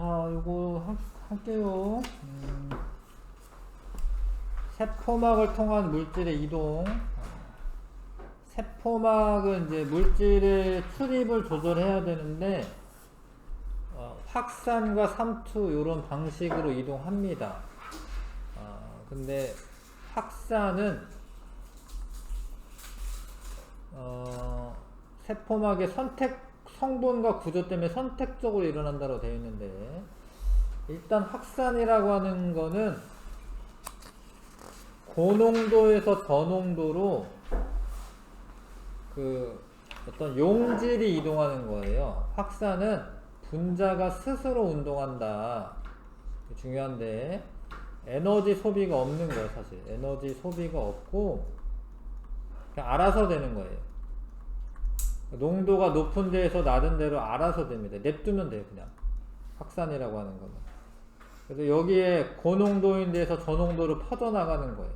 자, 요거 할게요. 세포막을 통한 물질의 이동. 세포막은 이제 물질의 출입을 조절해야 되는데, 확산과 삼투 이런 방식으로 이동합니다. 근데 확산은 세포막의 성분과 구조 때문에 선택적으로 일어난다고 되어 있는데, 일단 확산이라고 하는 거는 고농도에서 저농도로 어떤 용질이 이동하는 거예요. 확산은 분자가 스스로 운동한다. 중요한데, 에너지 소비가 없는 거예요, 사실. 에너지 소비가 없고, 그냥 알아서 되는 거예요. 농도가 높은 데에서 낮은 데로 알아서 됩니다. 냅두면 돼요, 그냥. 확산이라고 하는 거는. 그래서 여기에 고농도인 데에서 저농도로 퍼져나가는 거예요.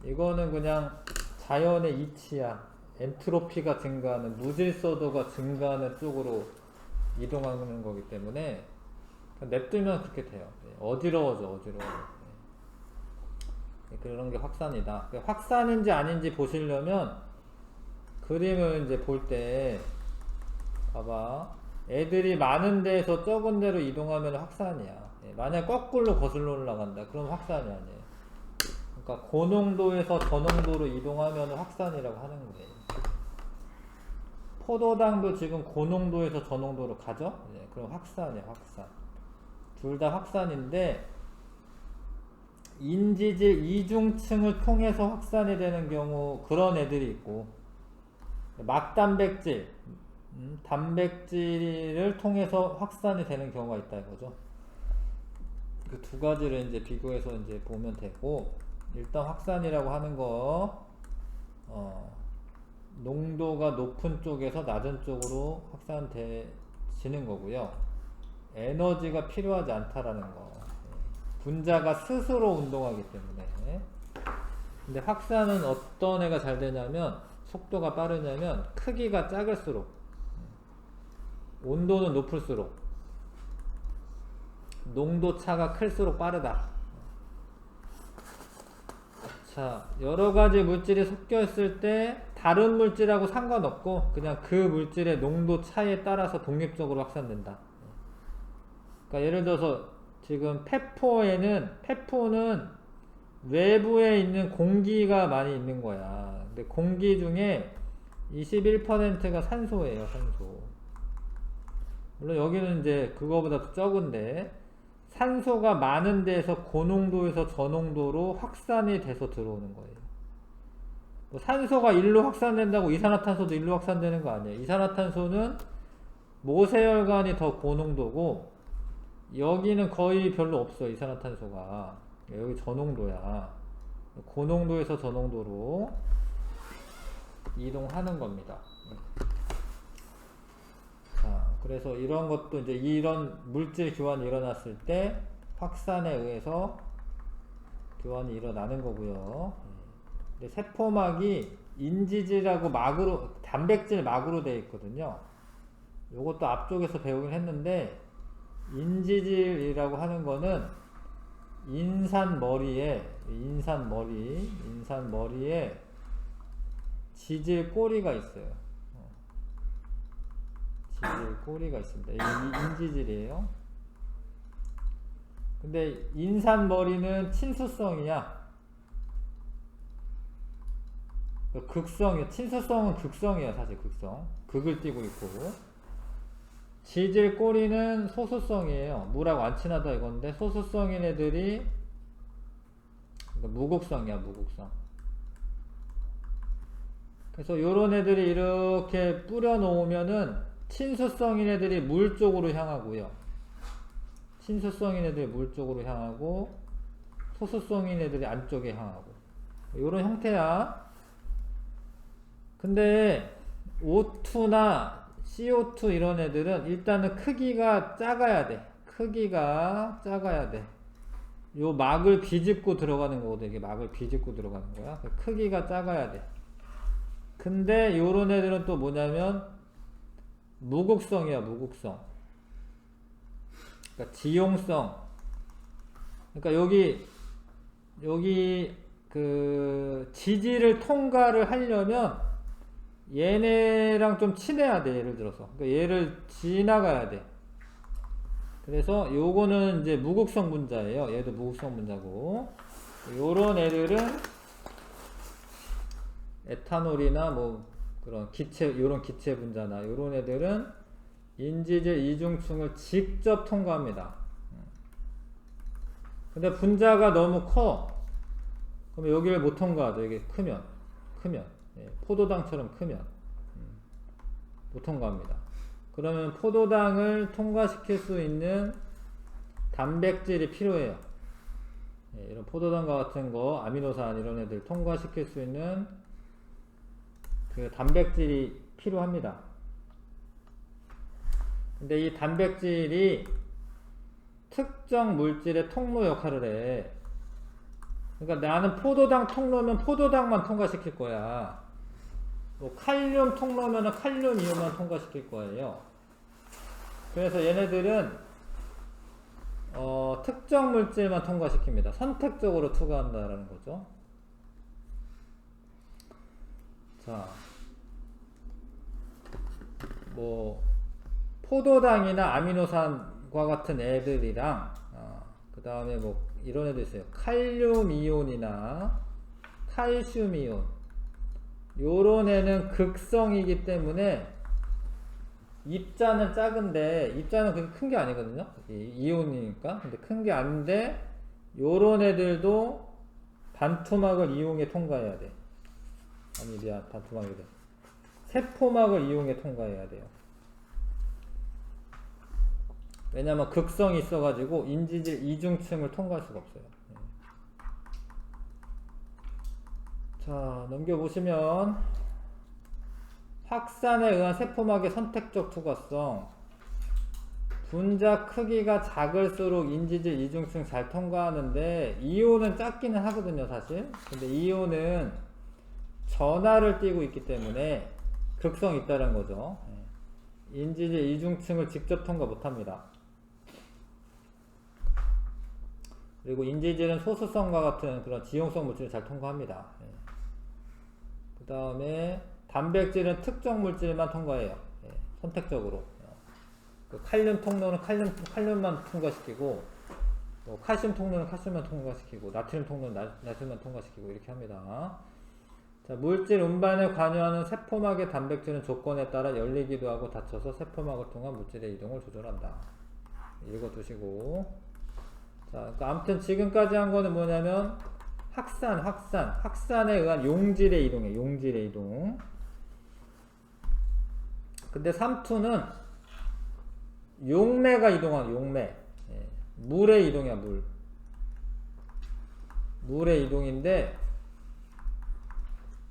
이거는 그냥 자연의 이치야. 엔트로피가 증가하는, 무질서도가 증가하는 쪽으로 이동하는 거기 때문에 냅두면 그렇게 돼요. 어지러워져. 그런 게 확산이다. 확산인지 아닌지 보시려면 그림을 이제 볼 때 봐봐. 애들이 많은 데에서 적은 데로 이동하면 확산이야. 만약 거꾸로 거슬러 올라간다. 그럼 확산이 아니에요. 그러니까 고농도에서 저농도로 이동하면 확산이라고 하는 거예요. 포도당도 지금 고농도에서 저농도로 가죠? 그럼 확산이야, 확산. 둘 다 확산인데, 인지질 이중층을 통해서 확산이 되는 경우, 그런 애들이 있고, 막단백질, 단백질을 통해서 확산이 되는 경우가 있다 이거죠. 그 두 가지를 이제 비교해서 이제 보면 되고, 일단 확산이라고 하는 거, 농도가 높은 쪽에서 낮은 쪽으로 확산되지는 거고요. 에너지가 필요하지 않다라는 거. 분자가 스스로 운동하기 때문에. 근데 확산은 어떤 애가 잘 되냐면, 속도가 빠르냐면, 크기가 작을수록, 온도는 높을수록, 농도 차가 클수록 빠르다. 자, 여러 가지 물질이 섞여 있을 때 다른 물질하고 상관없고 그냥 그 물질의 농도 차에 따라서 독립적으로 확산된다. 그러니까 예를 들어서 지금 페포는 외부에 있는 공기가 많이 있는 거야. 근데 공기 중에 21%가 산소예요, 산소. 물론 여기는 이제 그거보다 적은데, 산소가 많은 데에서 고농도에서 저농도로 확산이 돼서 들어오는 거예요. 뭐 산소가 일로 확산된다고 이산화탄소도 일로 확산되는 거 아니에요. 이산화탄소는 모세혈관이 더 고농도고, 여기는 거의 별로 없어, 이산화탄소가. 여기 저농도야. 고농도에서 저농도로 이동하는 겁니다. 자, 그래서 이런 것도 이제 이런 물질 교환이 일어났을 때 확산에 의해서 교환이 일어나는 거고요. 근데 세포막이 인지질하고 막으로, 단백질 막으로 되어 있거든요. 요것도 앞쪽에서 배우긴 했는데, 인지질이라고 하는 거는 인산머리에 지질 꼬리가 있어요. 지질 꼬리가 있습니다. 이게 인지질이에요. 근데 인산머리는 친수성이야. 극성이야. 친수성은 극성이야, 사실 극성. 극을 띠고 있고. 지질 꼬리는 소수성이에요. 물하고 안 친하다 이건데, 소수성인 애들이 무극성이야, 무극성. 그래서 요런 애들이 이렇게 뿌려 놓으면은 친수성인 애들이 물 쪽으로 향하고요. 친수성인 애들이 물 쪽으로 향하고, 소수성인 애들이 안쪽에 향하고. 요런 형태야. 근데 O2나 CO2 이런 애들은 일단은 크기가 작아야 돼. 크기가 작아야 돼. 요 막을 비집고 들어가는 거거든. 이게 막을 비집고 들어가는 거야. 크기가 작아야 돼. 근데 요런 애들은 또 뭐냐면 무극성이야, 무극성. 그러니까 지용성. 그러니까 여기 그 지지를 통과를 하려면 얘네랑 좀 친해야 돼. 예를 들어서 그러니까 얘를 지나가야 돼. 그래서 요거는 이제 무극성 분자예요. 얘도 무극성 분자고, 요런 애들은 에탄올이나 뭐 그런 요런 기체 분자나 요런 애들은 인지질 이중층을 직접 통과합니다. 근데 분자가 너무 커. 그럼 여기를 못 통과하죠. 이게 크면. 예, 포도당처럼 크면. 못 통과합니다. 그러면 포도당을 통과시킬 수 있는 단백질이 필요해요. 예, 이런 포도당과 같은 거, 아미노산 이런 애들 통과시킬 수 있는 그 단백질이 필요합니다. 근데 이 단백질이 특정 물질의 통로 역할을 해. 그러니까 나는 포도당 통로면 포도당만 통과시킬 거야. 뭐 칼륨 통로면 칼륨 이온만 통과시킬 거예요. 그래서 얘네들은 특정 물질만 통과시킵니다. 선택적으로 투과한다라는 거죠. 자, 뭐 포도당이나 아미노산과 같은 애들이랑 그 다음에 뭐 이런 애도 있어요. 칼륨 이온이나 칼슘 이온, 요런 애는 극성이기 때문에 입자는 작은데, 입자는 그렇게 큰 게 아니거든요. 이온이니까. 근데 큰 게 아닌데 요런 애들도 반토막을 이용해 통과해야 돼. 아니 미안, 반토막이래. 세포막을 이용해 통과해야 돼요. 왜냐면 극성이 있어가지고 인지질 이중층을 통과할 수가 없어요. 자, 넘겨보시면 확산에 의한 세포막의 선택적 투과성. 분자 크기가 작을수록 인지질 이중층 잘 통과하는데, 이온은 작기는 하거든요 사실. 근데 이온은 전하를 띠고 있기 때문에 극성이 있다는 거죠. 인지질 이중층을 직접 통과 못합니다. 그리고 인지질은 소수성과 같은 그런 지용성 물질을 잘 통과합니다. 그 다음에 단백질은 특정 물질만 통과해요. 선택적으로. 그 칼륨 통로는 칼륨만 통과시키고, 뭐 칼슘 통로는 칼슘만 통과시키고, 나트륨 통로는 나트륨만 통과시키고, 이렇게 합니다. 자, 물질 운반에 관여하는 세포막의 단백질은 조건에 따라 열리기도 하고 닫혀서 세포막을 통한 물질의 이동을 조절한다. 읽어두시고. 자, 그러니까 아무튼 지금까지 한 거는 뭐냐면 확산에 의한 용질의 이동이에요. 용질의 이동. 근데 삼투는 용매가 이동하는 용매. 물의 이동이야, 물의 이동인데,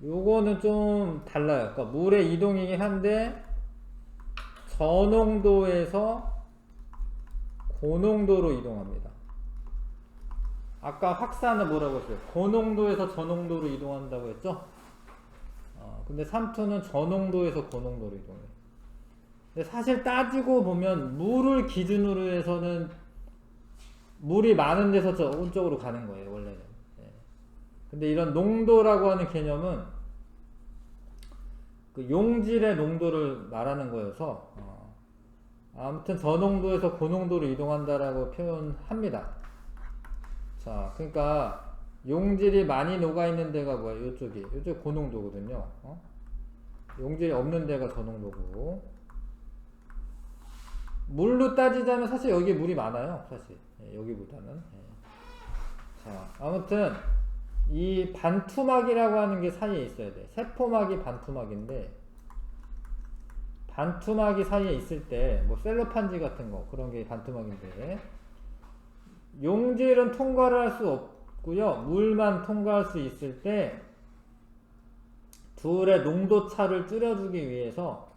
요거는 좀 달라요. 그러니까 물의 이동이긴 한데 저농도에서 고농도로 이동합니다. 아까 확산은 뭐라고 했어요? 고농도에서 저농도로 이동한다고 했죠? 근데 삼투는 저농도에서 고농도로 이동해요. 근데 사실 따지고 보면 물을 기준으로 해서는 물이 많은 데서 저 오른쪽으로 가는 거예요, 원래는. 근데 이런 농도라고 하는 개념은 그 용질의 농도를 말하는 거여서 아무튼 저농도에서 고농도로 이동한다라고 표현합니다. 자, 그러니까 용질이 많이 녹아있는 데가 뭐야? 요쪽이 고농도거든요. 용질이 없는 데가 저농도고, 물로 따지자면 사실 여기 물이 많아요. 사실 여기보다는. 자, 아무튼 이 반투막이라고 하는 게 사이에 있어야 돼. 세포막이 반투막인데, 반투막이 사이에 있을 때 뭐 셀로판지 같은 거 그런 게 반투막인데, 용질은 통과를 할 수 없고요. 물만 통과할 수 있을 때 둘의 농도 차를 줄여주기 위해서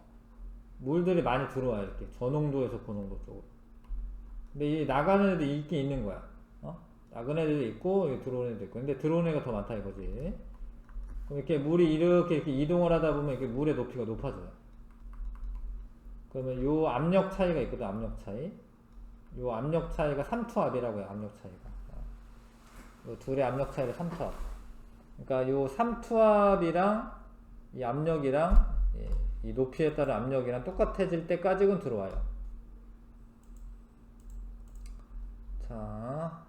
물들이 많이 들어와요. 이렇게 저농도에서 고농도 쪽으로. 근데 이 나가는 애도 있긴 있는 거야. 나가는 애도 있고 들어오는 애도 있고. 근데 들어오는 애가 더 많다 이거지. 그럼 이렇게 물이 이렇게 이동을 하다 보면 이렇게 물의 높이가 높아져요. 그러면 요 압력 차이가 있거든. 압력 차이. 요 압력 차이가 3투압이라고 해요. 압력 차이가. 요 둘의 압력 차이가 3투압. 그러니까 요 3투압이랑 이 압력이랑 이 높이에 따른 압력이랑 똑같아질 때까지는 들어와요. 자,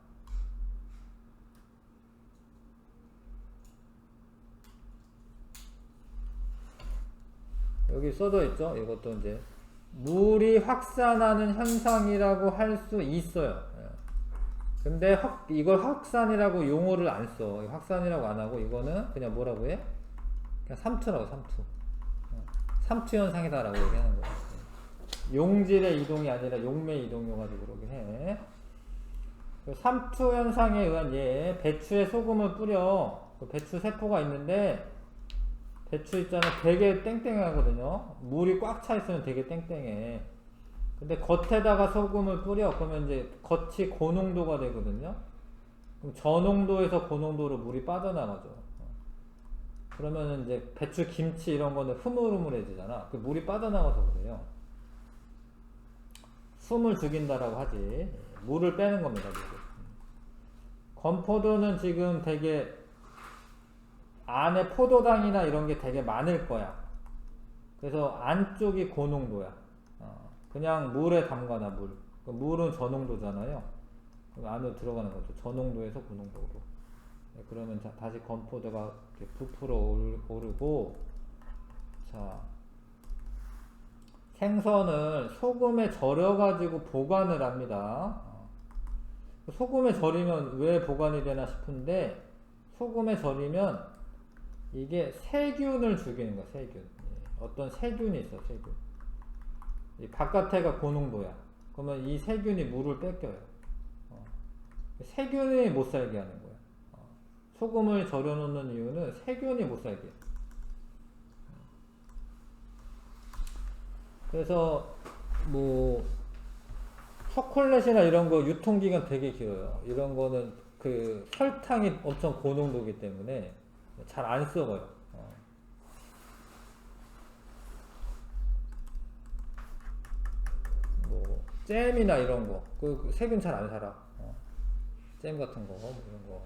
여기 써져 있죠. 이것도 이제 물이 확산하는 현상이라고 할 수 있어요. 근데 이걸 확산이라고 용어를 안 써. 확산이라고 안 하고 이거는 그냥 뭐라고 해? 그냥 삼투라고, 삼투. 삼투 현상이다라고 얘기하는 거예요. 용질의 이동이 아니라 용매 이동이어가지고 그러긴 해. 삼투 현상에 의한 배추에 소금을 뿌려. 배추 세포가 있는데 배추 있잖아. 되게 땡땡하거든요. 물이 꽉 차 있으면 되게 땡땡해. 근데 겉에다가 소금을 뿌려. 그러면 이제 겉이 고농도가 되거든요. 그럼 저농도에서 고농도로 물이 빠져나가죠. 그러면 이제 배추, 김치 이런 거는 흐물흐물해지잖아. 그 물이 빠져나가서 그래요. 숨을 죽인다라고 하지. 물을 빼는 겁니다. 지금. 건포도는 지금 되게 안에 포도당이나 이런 게 되게 많을 거야. 그래서 안쪽이 고농도야. 그냥 물에 담가놔, 물. 물은 저농도잖아요. 그럼 안으로 들어가는 거죠. 저농도에서 고농도로. 그러면 다시 건포도가 이렇게 부풀어 오르고, 자, 생선을 소금에 절여가지고 보관을 합니다. 소금에 절이면 왜 보관이 되나 싶은데, 소금에 절이면 이게 세균을 죽이는 거야, 세균. 어떤 세균이 있어, 세균. 이 바깥에가 고농도야. 그러면 이 세균이 물을 뺏겨요. 세균이 못 살게 하는 거야. 소금을 절여 놓는 이유는 세균이 못 살게. 그래서 뭐 초콜릿이나 이런 거 유통기간 되게 길어요. 이런 거는 그 설탕이 엄청 고농도이기 때문에 잘 안 썩어요. 뭐 잼이나 이런 거, 그 세균 잘 안 살아. 잼 같은 거, 이런 거.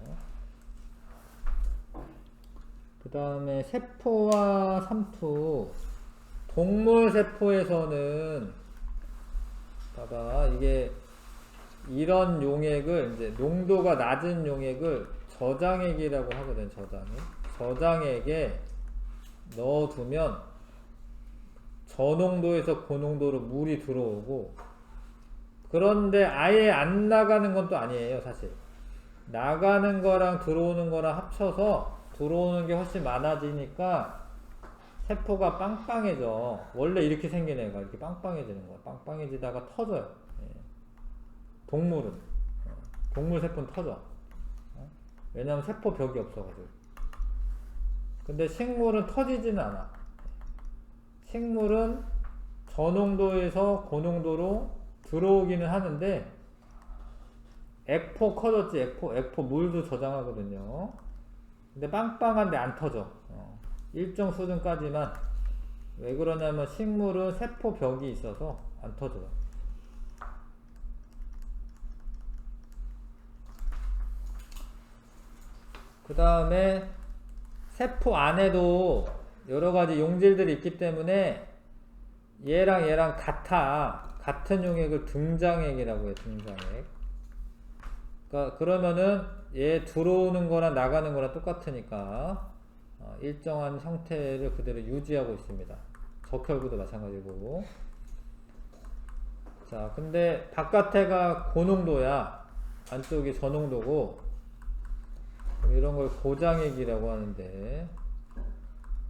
그 다음에 세포와 삼투. 동물 세포에서는 봐봐, 이게 이런 용액을 이제 농도가 낮은 용액을 저장액이라고 하거든. 저장액에 넣어두면 저농도에서 고농도로 물이 들어오고, 그런데 아예 안 나가는 건 또 아니에요. 사실 나가는 거랑 들어오는 거랑 합쳐서 들어오는 게 훨씬 많아지니까 세포가 빵빵해져. 원래 이렇게 생긴 애가 이렇게 빵빵해지는 거야. 빵빵해지다가 터져요. 동물은, 동물 세포는 터져. 왜냐면 세포벽이 없어가지고. 근데 식물은 터지지는 않아. 식물은 저농도에서 고농도로 들어오기는 하는데, 액포 커졌지. 액포 물도 저장하거든요. 근데 빵빵한데 안 터져. 일정 수준까지만. 왜 그러냐면 식물은 세포벽이 있어서 안 터져요. 그 다음에 세포 안에도 여러가지 용질들이 있기 때문에 얘랑 같아. 같은 용액을 등장액이라고 해요. 등장액. 그러니까 그러면은 얘 들어오는 거랑 나가는 거랑 똑같으니까 일정한 형태를 그대로 유지하고 있습니다. 적혈구도 마찬가지고. 자, 근데 바깥에가 고농도야. 안쪽이 저농도고. 이런 걸 고장액이라고 하는데,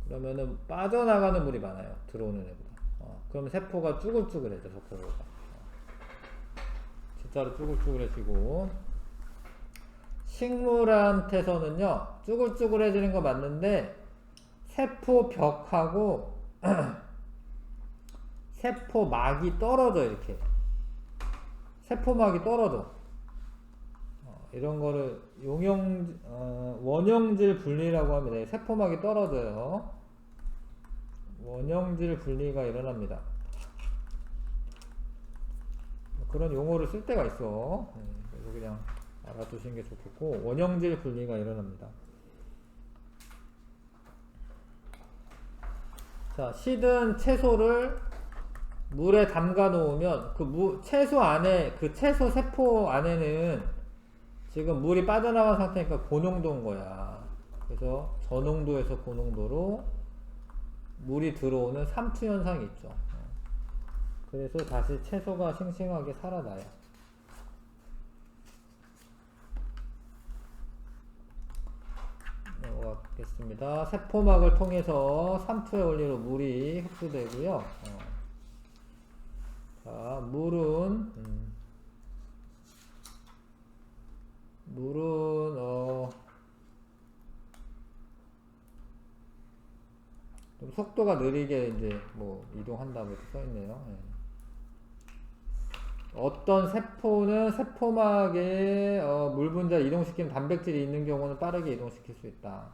그러면은 빠져나가는 물이 많아요. 들어오는 애보다. 그러면 세포가 쭈글쭈글해져. 적혈구가. 진짜로 쭈글쭈글해지고. 식물한테서는요, 쭈글쭈글해지는 거 맞는데, 세포벽하고 세포막이 떨어져. 이렇게 세포막이 떨어져. 이런 거를 원형질 분리라고 합니다. 세포막이 떨어져요. 원형질 분리가 일어납니다. 그런 용어를 쓸 때가 있어. 그래서 그냥 알아두시는 게 좋겠고, 원형질 분리가 일어납니다. 자, 시든 채소를 물에 담가 놓으면 채소 안에, 그 채소 세포 안에는 지금 물이 빠져나간 상태니까 고농도인 거야. 그래서 저농도에서 고농도로 물이 들어오는 삼투 현상이 있죠. 그래서 다시 채소가 싱싱하게 살아나요. 넘어가겠습니다. 세포막을 통해서 삼투의 원리로 물이 흡수되고요. 자, 물은 좀 속도가 느리게 이제 뭐 이동한다고 이렇게 써있네요. 어떤 세포는 세포막에 물 분자를 이동시키는 단백질이 있는 경우는 빠르게 이동시킬 수 있다.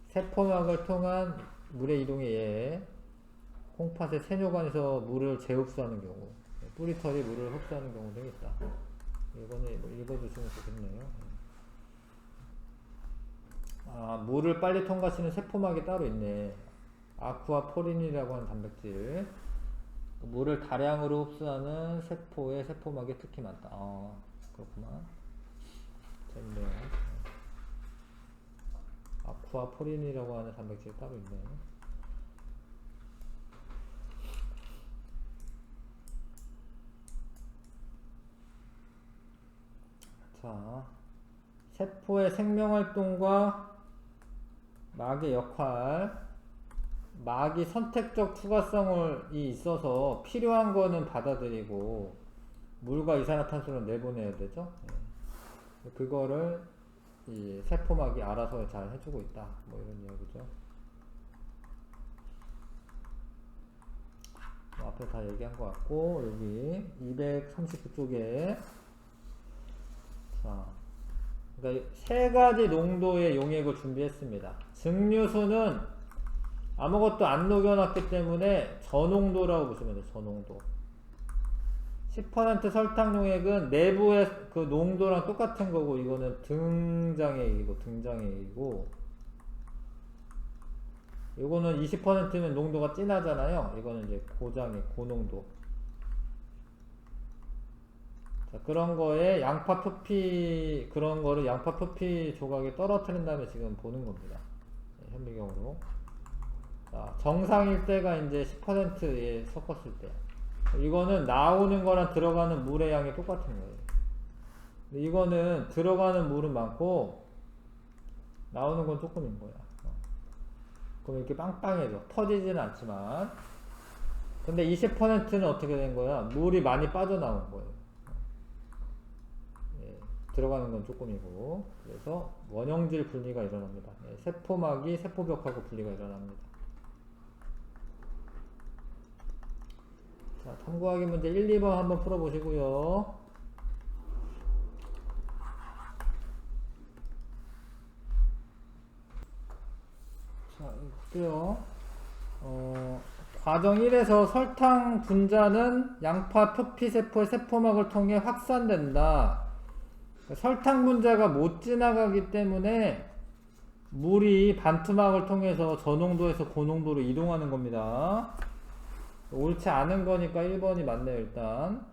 세포막을 통한 물의 이동에 의해 콩팥의 세뇨관에서 물을 재흡수하는 경우, 뿌리털이 물을 흡수하는 경우 등이 있다. 이거는 뭐 읽어주시면 좋겠네요. 물을 빨리 통과시키는 세포막이 따로 있네. 아쿠아포린이라고 하는 단백질. 물을 다량으로 흡수하는 세포의 세포막이 특히 많다. 그렇구나. 재밌네요. 아쿠아포린이라고 하는 단백질이 따로 있네. 자, 세포의 생명활동과 막의 역할. 막이 선택적 투과성이 있어서 필요한 거는 받아들이고 물과 이산화탄소를 내보내야 되죠. 그거를 이 세포막이 알아서 잘 해주고 있다. 뭐 이런 이야기죠. 앞에 다 얘기한 것 같고, 여기 239쪽에 자, 그러니까 세 가지 농도의 용액을 준비했습니다. 증류수는 아무것도 안 녹여놨기 때문에 저농도라고 보시면 돼요. 저농도. 10% 설탕 용액은 내부의 그 농도랑 똑같은 거고, 이거는 등장액이고, 이거는 20%면 농도가 진하잖아요. 이거는 이제 고장액, 고농도. 자, 그런 거에 양파 표피, 그런 거를 양파 표피 조각에 떨어뜨린 다음에 지금 보는 겁니다. 현미경으로. 자, 정상일 때가 이제 10%에 섞었을 때. 이거는 나오는 거랑 들어가는 물의 양이 똑같은 거예요. 근데 이거는 들어가는 물은 많고, 나오는 건 조금인 거야. 그럼 이렇게 빵빵해져. 터지지는 않지만. 근데 20%는 어떻게 된 거야? 물이 많이 빠져나온 거예요. 들어가는 건 조금이고. 그래서 원형질 분리가 일어납니다. 세포막이 세포벽하고 분리가 일어납니다. 자, 탐구하기 문제 1, 2번 한번 풀어보시고요. 자, 볼게요. 과정 1에서 설탕 분자는 양파 표피세포의 세포막을 통해 확산된다. 설탕 분자가 못 지나가기 때문에 물이 반투막을 통해서 저농도에서 고농도로 이동하는 겁니다. 옳지 않은 거니까 1번이 맞네요. 일단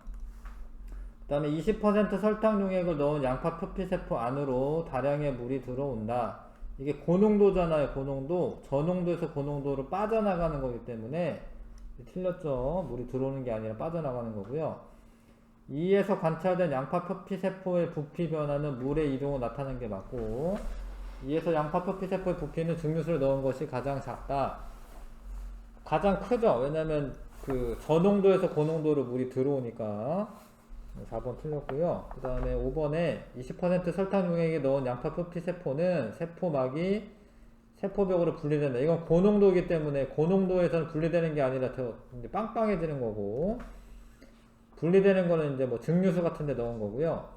그 다음에 20% 설탕 용액을 넣은 양파 표피세포 안으로 다량의 물이 들어온다. 이게 고농도잖아요. 고농도. 저농도에서 고농도로 빠져나가는 거기 때문에 틀렸죠. 물이 들어오는 게 아니라 빠져나가는 거고요. 2에서 관찰된 양파 표피세포의 부피 변화는 물의 이동으로 나타나는 게 맞고, 2에서 양파 표피세포의 부피는 증류수를 넣은 것이 가장 작다. 가장 크죠. 왜냐면 그 저농도에서 고농도로 물이 들어오니까. 4번 틀렸고요. 그 다음에 5번에 20% 설탕 용액에 넣은 양파 표피세포는 세포막이 세포벽으로 분리된다. 이건 고농도이기 때문에 고농도에서는 분리되는 게 아니라 더 이제 빵빵해지는 거고, 분리되는 거는 이제 뭐 증류수 같은 데 넣은 거고요.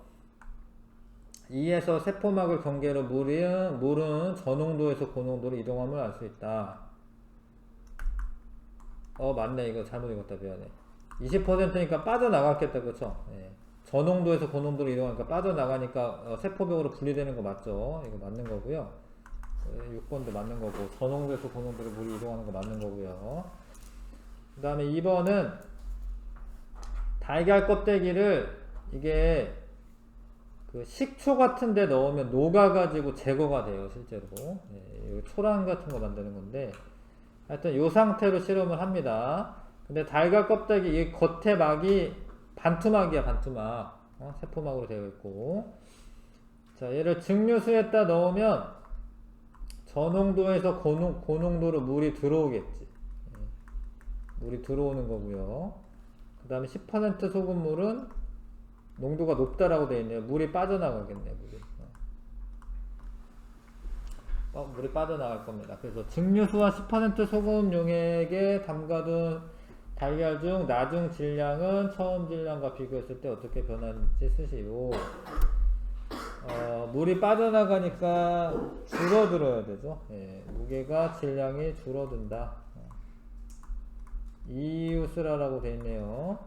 2에서 세포막을 경계로 물은 저농도에서 고농도로 이동함을 알 수 있다. 맞네. 이거 잘못 읽었다. 미안해. 20%니까 빠져나갔겠다. 그쵸? 예. 저농도에서 고농도로 이동하니까 빠져나가니까 세포벽으로 분리되는 거 맞죠? 이거 맞는 거고요. 6번도 맞는 거고, 저농도에서 고농도로 물이 이동하는 거 맞는 거고요. 그 다음에 2번은 달걀 껍데기를 이게 그 식초 같은 데 넣으면 녹아가지고 제거가 돼요, 실제로. 예, 초랑 같은 거 만드는 건데, 하여튼 요 상태로 실험을 합니다. 근데 달걀 껍데기, 이 겉에 막이 반투막이야, 반투막. 세포막으로 되어 있고. 자, 얘를 증류수에다 넣으면 저농도에서 고농도로 물이 들어오겠지. 물이 들어오는 거고요. 그 다음에 10% 소금물은 농도가 높다라고 되어 있네요. 물이 빠져나가겠네, 물이. 물이 빠져나갈 겁니다. 그래서 증류수와 10% 소금 용액에 담가둔 달걀 중 나중 질량은 처음 질량과 비교했을 때 어떻게 변하는지 쓰시오. 물이 빠져나가니까 줄어들어야 되죠. 예, 무게가 질량이 줄어든다. 이유 쓰라라고 되어 있네요.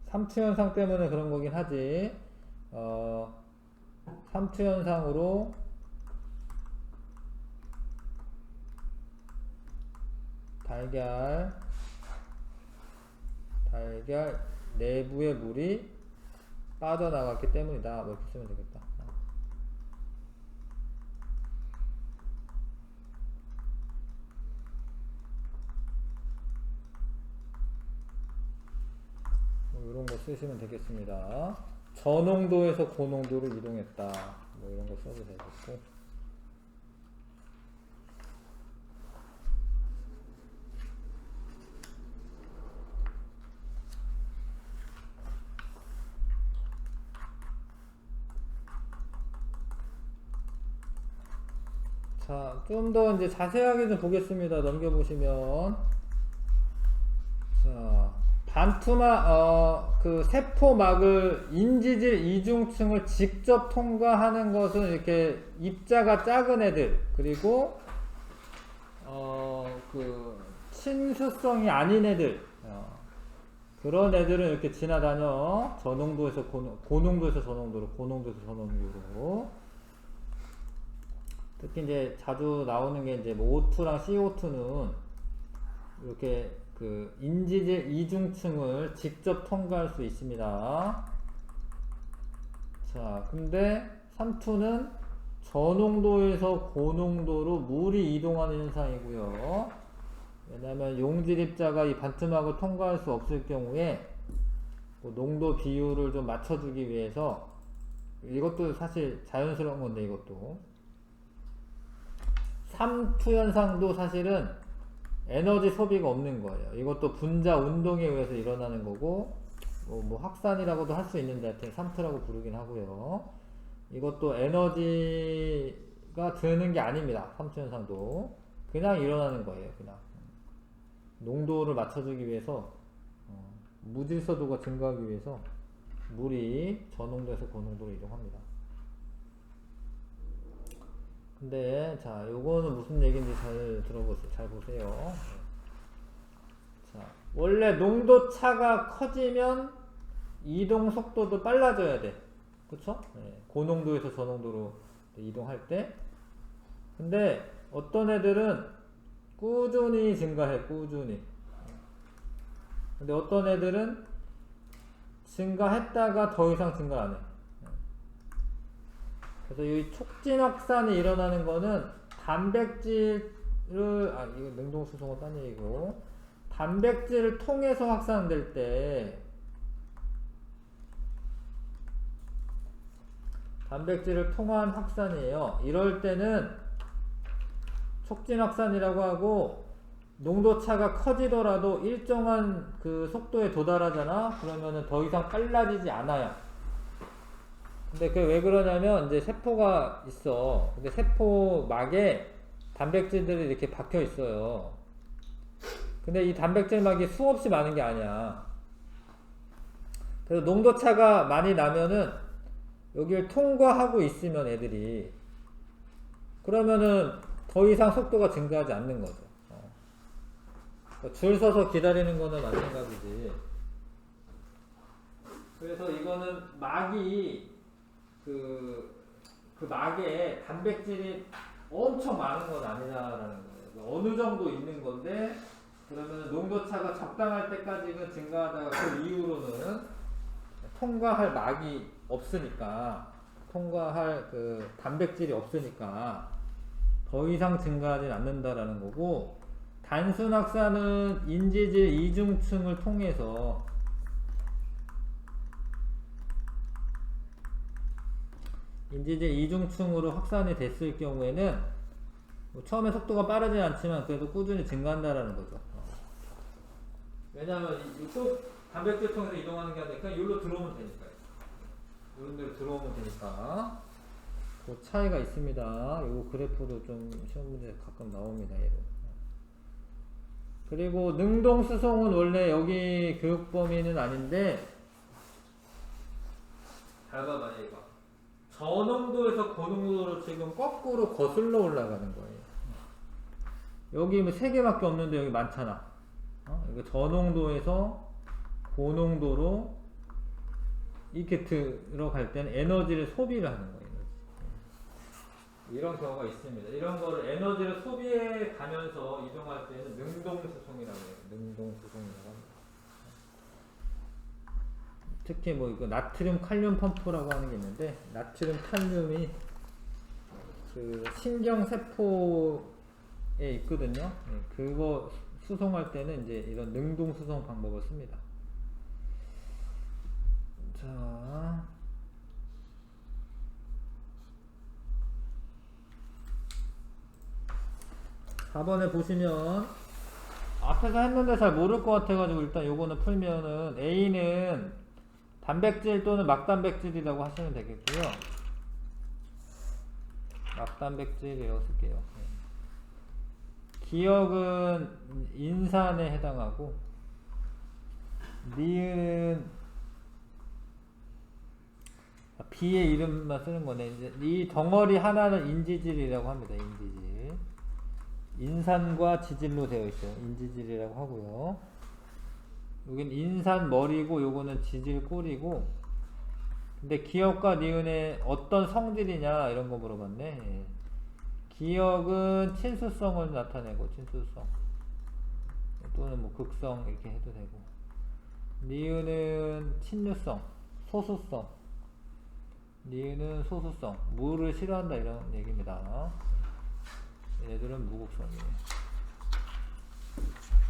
삼투현상 때문에 그런 거긴 하지. 삼투현상으로 달걀 내부의 물이 빠져나갔기 때문이다. 뭐 이렇게 쓰면 되겠다. 이런 거 쓰시면 되겠습니다. 저농도에서 고농도로 이동했다. 뭐 이런 거 써도 되겠고. 자, 좀 더 이제 자세하게 좀 보겠습니다. 넘겨보시면. 자, 반투막, 그 세포막을 인지질 이중층을 직접 통과하는 것은 이렇게 입자가 작은 애들, 그리고, 그, 친수성이 아닌 애들, 그런 애들은 이렇게 지나다녀. 저농도에서 고농도에서 저농도로, 고농도에서 저농도로. 특히 이제 자주 나오는 게 이제 뭐 O2랑 CO2는 이렇게 그 인지질 이중층을 직접 통과할 수 있습니다. 자, 근데 3투는 저농도에서 고농도로 물이 이동하는 현상이고요. 왜냐하면 용질 입자가 이 반투막을 통과할 수 없을 경우에 뭐 농도 비율을 좀 맞춰주기 위해서, 이것도 사실 자연스러운 건데, 이것도 3투 현상도 사실은 에너지 소비가 없는 거예요. 이것도 분자 운동에 의해서 일어나는 거고, 뭐 확산이라고도 할 수 있는데 하여튼 3투라고 부르긴 하고요. 이것도 에너지가 드는 게 아닙니다. 3투 현상도 그냥 일어나는 거예요. 그냥 농도를 맞춰주기 위해서, 무질서도가 증가하기 위해서 물이 저농도에서 고농도로 이동합니다. 근데 자, 요거는 무슨 얘기인지 잘 들어보세요. 잘 보세요. 자, 원래 농도 차가 커지면 이동 속도도 빨라져야 돼. 그쵸? 네, 고농도에서 저농도로 이동할 때. 근데 어떤 애들은 꾸준히 증가해, 꾸준히. 근데 어떤 애들은 증가했다가 더 이상 증가 안 해. 그래서 이 촉진 확산이 일어나는 거는 단백질을, 이거 냉동 수송은 딴 얘기고, 단백질을 통해서 확산될 때, 단백질을 통한 확산이에요. 이럴 때는 촉진 확산이라고 하고, 농도차가 커지더라도 일정한 그 속도에 도달하잖아? 그러면은 더 이상 빨라지지 않아요. 근데 그 왜 그러냐면, 이제 세포가 있어. 근데 세포막에 단백질들이 이렇게 박혀 있어요. 근데 이 단백질막이 수없이 많은 게 아니야. 그래서 농도차가 많이 나면은 여기를 통과하고 있으면 애들이 그러면은 더 이상 속도가 증가하지 않는 거죠. 그러니까 줄 서서 기다리는 거는 마찬가지지. 그래서 이거는 막이 그 막에 단백질이 엄청 많은 건 아니라는 거예요. 어느 정도 있는 건데 그러면 농도차가 적당할 때까지는 증가하다가 그 이후로는 통과할 막이 없으니까 통과할 그 단백질이 없으니까 더 이상 증가하지 않는다라는 거고 단순 확산은 인지질 이중층을 통해서 인지질 이중층으로 확산이 됐을 경우에는 뭐 처음에 속도가 빠르진 않지만 그래도 꾸준히 증가한다라는 거죠. 왜냐하면 이쪽 단백질 통해서 이동하는 게 아니라 그냥 여기로 들어오면 되니까요. 이런 데로 들어오면 되니까 그 차이가 있습니다. 요 그래프도 좀 시험 문제 가끔 나옵니다. 얘로. 그리고 능동 수송은 원래 여기 교육 범위는 아닌데 잘 봐봐 얘가 저농도에서 고농도로 지금 거꾸로 거슬러 올라가는 거예요. 여기 뭐 3개밖에 없는데 여기 많잖아. 이거 저농도에서 고농도로 이렇게 들어갈 때는 에너지를 소비를 하는 거예요. 이런 경우가 있습니다. 이런 거를 에너지를 소비해 가면서 이동할 때는 능동수송이라고 해요. 능동수송이라고 합니다. 특히 뭐 이거 나트륨 칼륨 펌프라고 하는 게 있는데 나트륨 칼륨이 그 신경세포에 있거든요. 그거 수송할 때는 이제 이런 능동수송 방법을 씁니다. 자, (4번에) 보시면 앞에서 했는데 잘 모를 것 같아가지고 일단 요거는 풀면은 A는 단백질 또는 막단백질이라고 하시면 되겠고요. 막단백질이라고 쓸게요. 기억은 인산에 해당하고 니은 B의 이름만 쓰는 거네. 이제 이 덩어리 하나는 인지질이라고 합니다. 인지질. 인산과 지질로 되어 있어요. 인지질이라고 하고요. 여긴 인산 머리고 요거는 지질 꼬리고. 근데 기억과 니은의 어떤 성질이냐 이런 거 물어봤네. 기억은 친수성을 나타내고 친수성 또는 뭐 극성 이렇게 해도 되고 니은은 친유성, 소수성. 니은은 소수성, 무를 싫어한다 이런 얘기입니다. 얘들은 무극성이에요.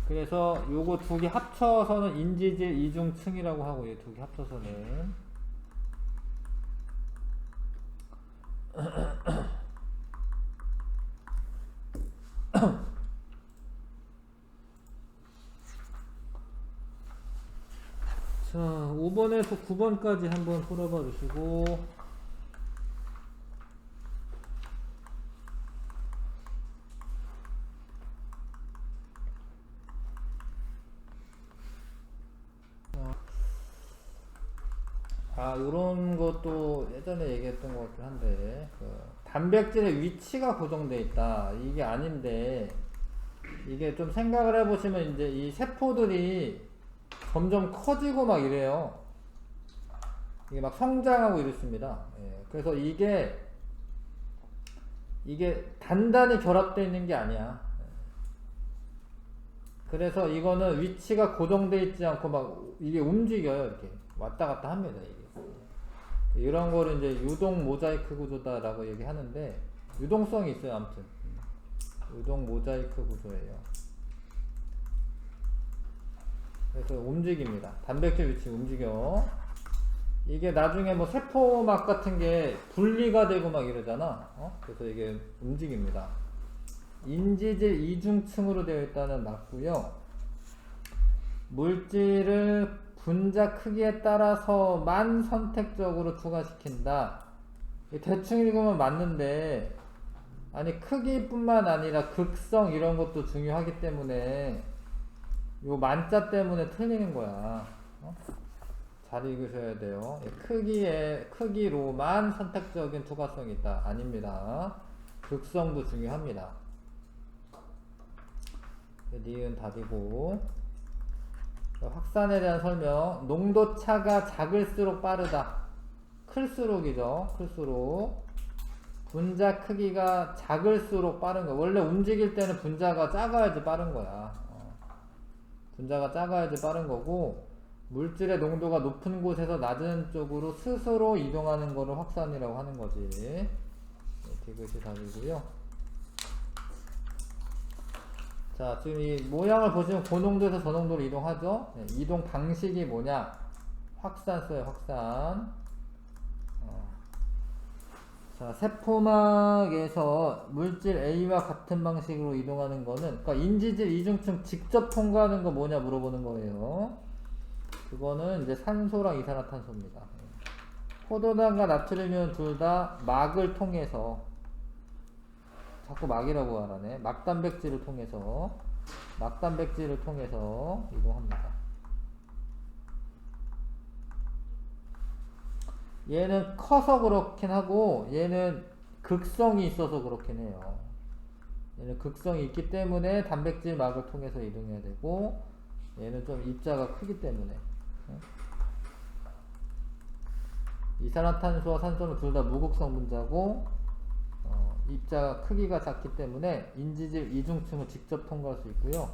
그래서 요거 두 개 합쳐서는 인지질 이중층이라고 하고 이 두 개 합쳐서는 자, 5번에서 9번까지 한번 풀어봐 주시고 요런 것도 예전에 얘기했던 것 같긴 한데 단백질의 위치가 고정되어 있다 이게 아닌데 이게 좀 생각을 해보시면 이제 이 세포들이 점점 커지고 막 이래요. 이게 막 성장하고 이렇습니다. 예, 그래서 이게 단단히 결합되어 있는 게 아니야. 그래서 이거는 위치가 고정되어 있지 않고 막 이게 움직여요. 이렇게 왔다 갔다 합니다. 이게. 이런 거를 이제 유동 모자이크 구조다라고 얘기하는데 유동성이 있어요. 아무튼 유동 모자이크 구조예요. 그래서 움직입니다. 단백질 위치 움직여. 이게 나중에 뭐 세포막 같은 게 분리가 되고 막 이러잖아. 그래서 이게 움직입니다. 인지질 이중층으로 되어 있다는 맞고요. 물질을 분자 크기에 따라서만 선택적으로 추가시킨다. 대충 읽으면 맞는데 아니 크기뿐만 아니라 극성 이런 것도 중요하기 때문에 요 만자 때문에 틀리는 거야. 잘 읽으셔야 돼요. 크기로만 선택적인 투과성이 있다. 아닙니다. 극성도 중요합니다. 니은 답이고, 확산에 대한 설명. 농도차가 작을수록 빠르다. 클수록이죠. 클수록. 분자 크기가 작을수록 빠른 거야. 원래 움직일 때는 분자가 작아야지 빠른 거야. 분자가 작아야지 빠른 거고, 물질의 농도가 높은 곳에서 낮은 쪽으로 스스로 이동하는 거를 확산이라고 하는 거지. 디귿이 답이고요. 자, 지금 이 모양을 보시면 고농도에서 저농도로 이동하죠. 이동 방식이 뭐냐? 확산 써요. 확산. 자, 세포막에서 물질 A와 같은 방식으로 이동하는 거는, 그러니까 인지질 이중층 직접 통과하는 거 뭐냐 물어보는 거예요. 그거는 이제 산소랑 이산화탄소입니다. 포도당과 나트륨은 둘 다 막을 통해서, 자꾸 막이라고 하라네. 막단백질을 통해서 이동합니다. 얘는 커서 그렇긴 하고, 얘는 극성이 있어서 그렇긴 해요. 얘는 극성이 있기 때문에 단백질 막을 통해서 이동해야 되고, 얘는 좀 입자가 크기 때문에. 이산화탄소와 산소는 둘 다 무극성 분자고, 입자 크기가 작기 때문에 인지질 이중층을 직접 통과할 수 있고요.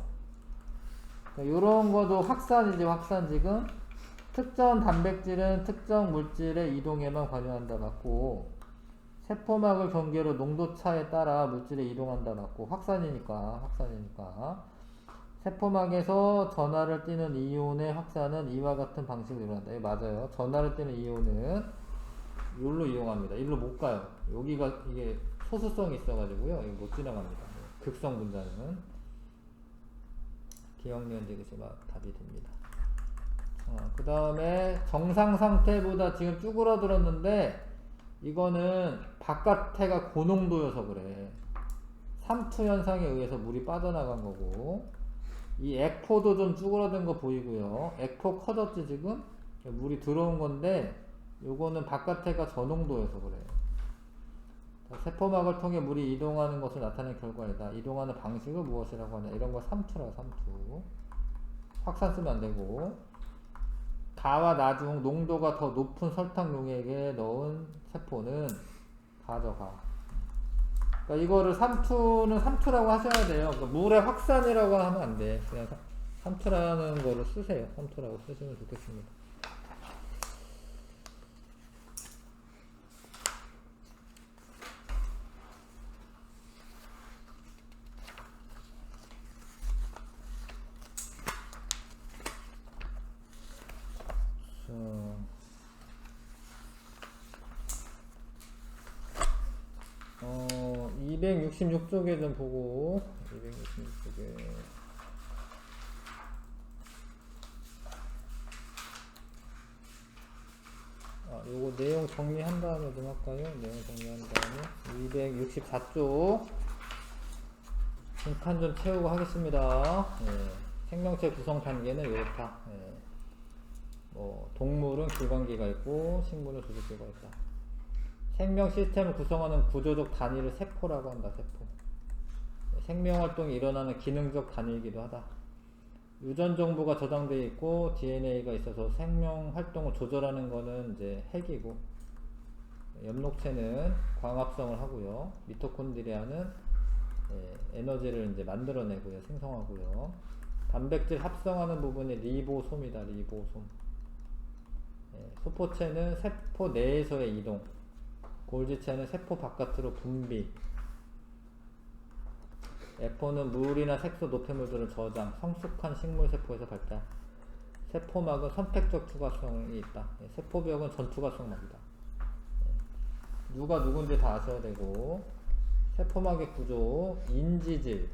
이런 거도 확산이지. 확산. 지금 특정 단백질은 특정 물질의 이동에만 관여한다 맞고, 세포막을 경계로 농도차에 따라 물질에 이동한다 맞고, 확산이니까. 세포막에서 전하를 띠는 이온의 확산은 이와 같은 방식으로 일어난다. 예, 맞아요. 전하를 띠는 이온은 여기로 이용합니다. 여기로 못 가요. 여기가 이게 소수성이 있어가지고요. 이거 못 지나갑니다. 극성 분자는. 기억니은 디귿이 답이 됩니다. 그 다음에 정상 상태보다 지금 쭈그러들었는데, 이거는 바깥에가 고농도여서 그래. 삼투 현상에 의해서 물이 빠져나간 거고, 이 액포도 좀 쭈그러든 거 보이고요. 액포 커졌지 지금? 물이 들어온 건데, 요거는 바깥에가 저농도여서 그래. 세포막을 통해 물이 이동하는 것을 나타낸 결과이다. 이동하는 방식을 무엇이라고 하냐. 이런 거 삼투라고. 삼투. 확산 쓰면 안 되고, 가와 나 중 농도가 더 높은 설탕 용액에 넣은 세포는 가져가. 그러니까 이거를 삼투는 삼투라고 하셔야 돼요. 그러니까 물의 확산이라고 하면 안 돼. 그냥 삼투라는 거를 쓰세요. 삼투라고 쓰시면 좋겠습니다. 자, 266쪽에 좀 보고, 266쪽에. 요거 내용 정리한 다음에 좀 할까요? 내용 정리한 다음에. 264쪽. 빈칸 좀 채우고 하겠습니다. 생명체 구성 단계는 이렇다. 동물은 기관기가 있고, 식물은 조직기가 있다. 생명 시스템을 구성하는 구조적 단위를 세포라고 한다. 세포. 생명활동이 일어나는 기능적 단위이기도 하다. 유전 정보가 저장되어 있고 DNA가 있어서 생명활동을 조절하는 거는 이제 핵이고, 엽록체는 광합성을 하고요. 미토콘드리아는 에너지를 이제 만들어내고요. 생성하고요. 단백질 합성하는 부분이 리보솜이다. 리보솜. 소포체는 세포 내에서의 이동, 골지체는 세포 바깥으로 분비, 에포는 물이나 색소, 노폐물들을 저장, 성숙한 식물세포에서 발달. 세포막은 선택적 투과성이 있다. 세포벽은 전투과성막이다. 누가 누군지 다 아셔야 되고, 세포막의 구조, 인지질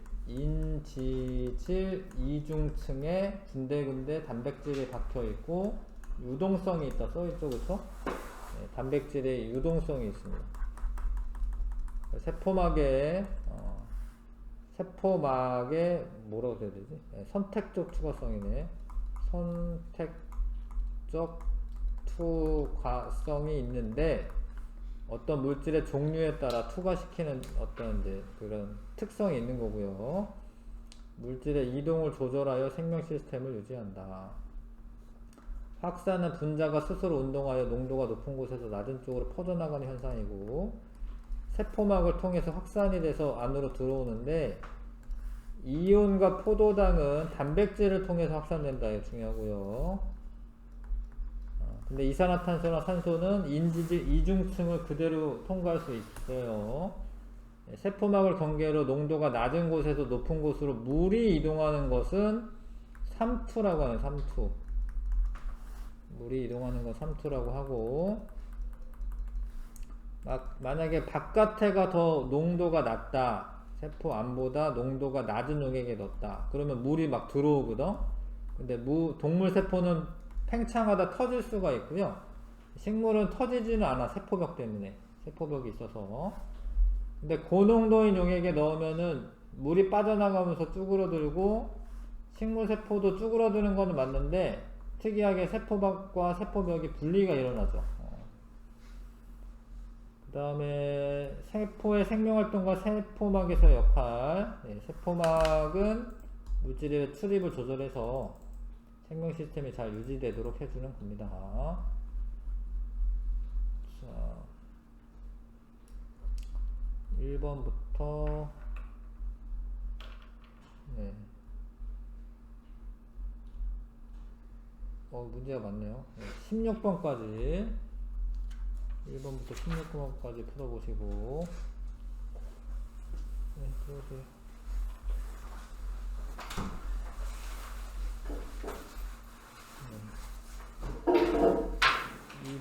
이중층에 군데군데 단백질이 박혀있고 유동성이 있다 써있죠. 그쵸? 단백질의 유동성이 있습니다. 세포막에 뭐라고 해야 되지? 선택적 투과성이네. 선택적 투과성이 있는데 어떤 물질의 종류에 따라 투과시키는 어떤 이제 그런 특성이 있는 거고요. 물질의 이동을 조절하여 생명 시스템을 유지한다. 확산은 분자가 스스로 운동하여 농도가 높은 곳에서 낮은 쪽으로 퍼져나가는 현상이고, 세포막을 통해서 확산이 돼서 안으로 들어오는데, 이온과 포도당은 단백질을 통해서 확산된다. 이게 중요하고요. 근데 이산화탄소나 산소는 인지질 이중층을 그대로 통과할 수 있어요. 세포막을 경계로 농도가 낮은 곳에서 높은 곳으로 물이 이동하는 것은 삼투라고 하는 삼투. 물이 이동하는 건 삼투라고 하고, 만약에 바깥에가 더 농도가 낮다. 세포 안보다 농도가 낮은 용액에 넣었다. 그러면 물이 막 들어오거든. 근데 동물 세포는 팽창하다 터질 수가 있고요. 식물은 터지지는 않아. 세포벽 때문에. 세포벽이 있어서. 근데 고농도인 용액에 넣으면은 물이 빠져나가면서 쭈그러들고 식물 세포도 쭈그러드는 거는 맞는데 특이하게 세포박과 세포벽이 분리가 일어나죠. 그 다음에 세포의 생명활동과 세포막에서의 역할. 세포막은 물질의 출입을 조절해서 생명 시스템이 잘 유지되도록 해주는 겁니다. 자, 1번부터 네. 문제가 많네요. 16번까지 1번부터 16번까지 풀어보시고 네, 들어오세요.